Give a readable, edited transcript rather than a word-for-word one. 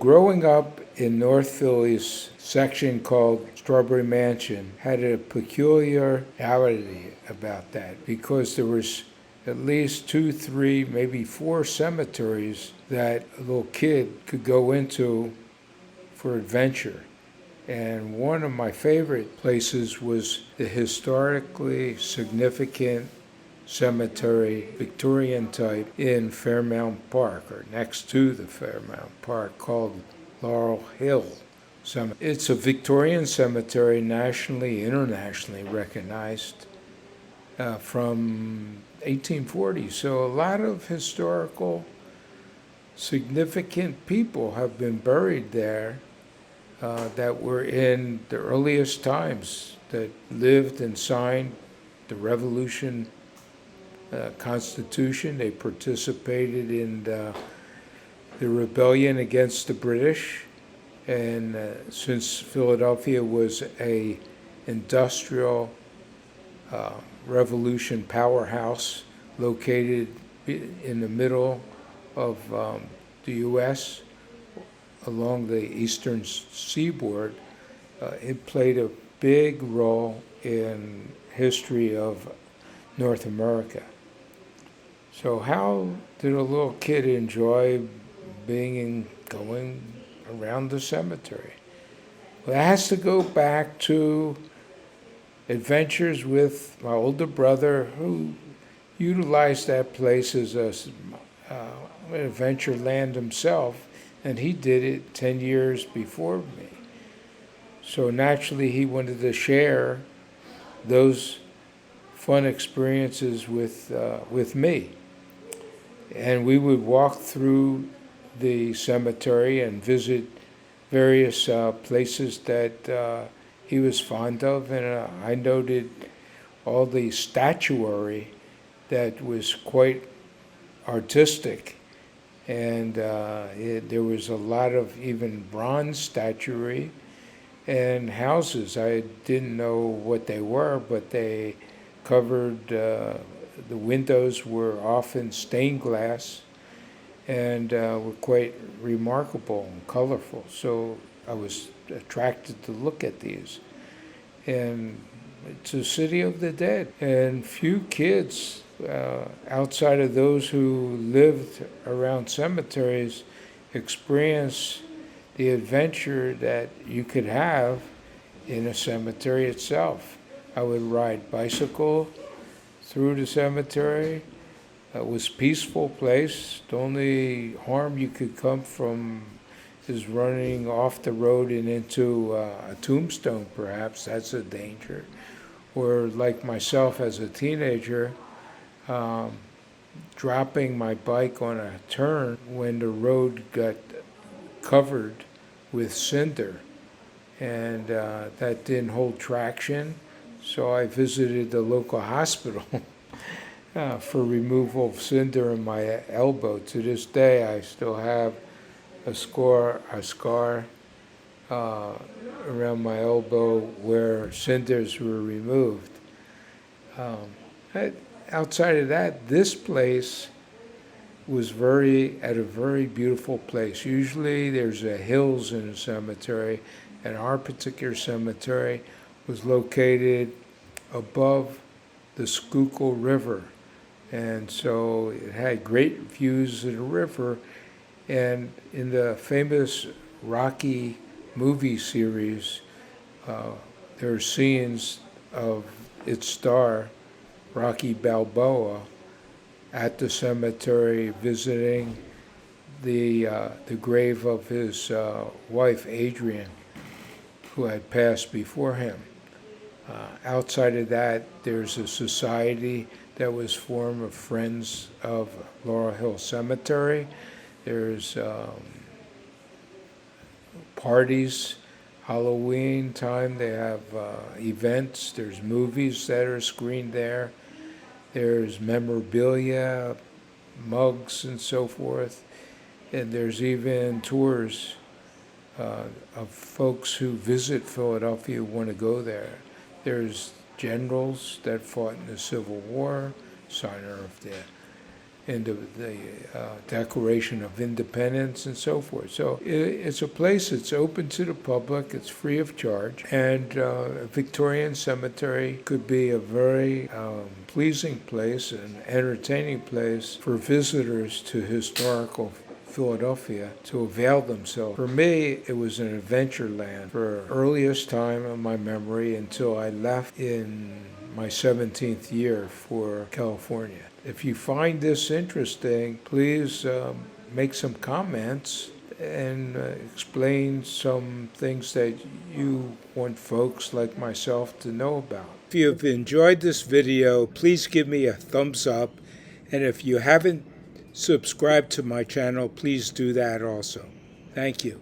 growing up in North Philly's section called Strawberry Mansion had a peculiarity about that because there was at least two, three, maybe four cemeteries that a little kid could go into for adventure. And one of my favorite places was the historically significant cemetery, Victorian type, in Fairmount Park, or next to the Fairmount Park, called Laurel Hill Cemetery. It's a Victorian cemetery, nationally, internationally recognized, from 1840. So a lot of historical, significant people have been buried there that were in the earliest times, that lived and signed the Revolution Constitution. They participated in the rebellion against the British. And since Philadelphia was a industrial revolution powerhouse located in the middle of the U.S., along the eastern seaboard, it played a big role in history of North America. So how did a little kid enjoy going around the cemetery? Well, it has to go back to adventures with my older brother, who utilized that place as an adventure land himself, and he did it 10 years before me. So naturally, he wanted to share those fun experiences with me. And we would walk through the cemetery and visit various places that he was fond of, and I noted all the statuary that was quite artistic. And there was a lot of even bronze statuary and houses. I didn't know what they were, but they covered, the windows were often stained glass and were quite remarkable and colorful. So I was attracted to look at these. And it's a city of the dead. And few kids outside of those who lived around cemeteries experience the adventure that you could have in a cemetery itself. I would ride bicycle through the cemetery. It was a peaceful place. The only harm you could come from is running off the road and into a tombstone, perhaps. That's a danger. Or like myself as a teenager, dropping my bike on a turn when the road got covered with cinder, and that didn't hold traction. So I visited the local hospital for removal of cinder in my elbow. To this day, I still have a scar around my elbow where cinders were removed. Outside of that, this place was at a very beautiful place. Usually there's hills in a cemetery, and our particular cemetery was located above the Schuylkill River. And so it had great views of the river. And in the famous Rocky movie series, there are scenes of its star, Rocky Balboa, at the cemetery visiting the grave of his wife, Adrian, who had passed before him. Outside of that, there's a society that was formed of Friends of Laurel Hill Cemetery. There's parties, Halloween time, they have events, there's movies that are screened there. There's memorabilia, mugs, and so forth. And there's even tours of folks who visit Philadelphia who want to go there. There's generals that fought in the Civil War, signer of the and the Declaration of Independence and so forth. So it's a place that's open to the public, it's free of charge, and Victorian Cemetery could be a very pleasing place, an entertaining place for visitors to historical Philadelphia to avail themselves. For me, it was an adventure land for earliest time of my memory until I left in my 17th year for California. If you find this interesting, please make some comments and explain some things that you want folks like myself to know about. If you've enjoyed this video, please give me a thumbs up, and if you haven't subscribed to my channel, please do that also. Thank you.